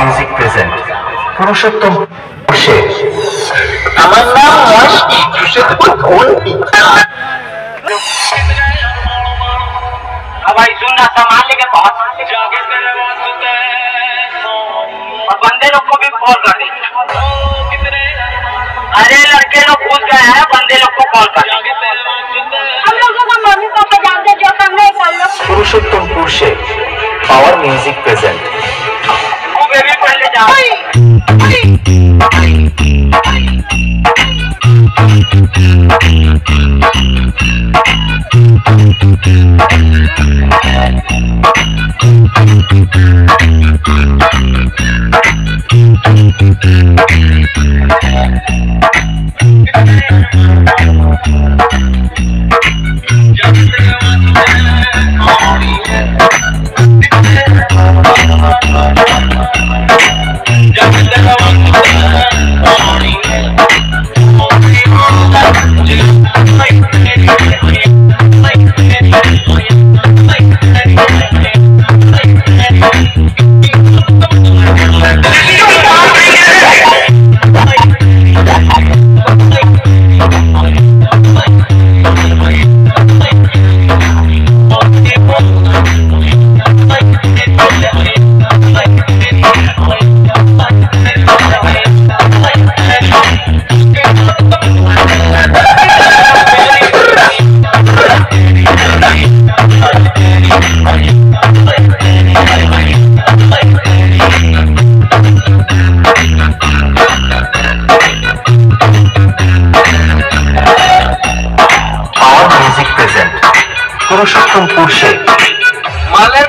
Music present Purushottam শেষ। আমার নাম পুরুষোত্তম भाई सुनना सामान लेके बहुत और बंदे लोग को भी कॉल कर दे। अरे लड़के लोग कूद गए हैं, बंदे लोग को कॉल कर। हम लोगों का मम्मी पापा जानते जो करना है कर लो। पुरुषोत्तमपुर से पावर म्यूजिक प्रेजेंट। वो बेबी पहले जाओ। पुरुषोत्तमपुर से मालेर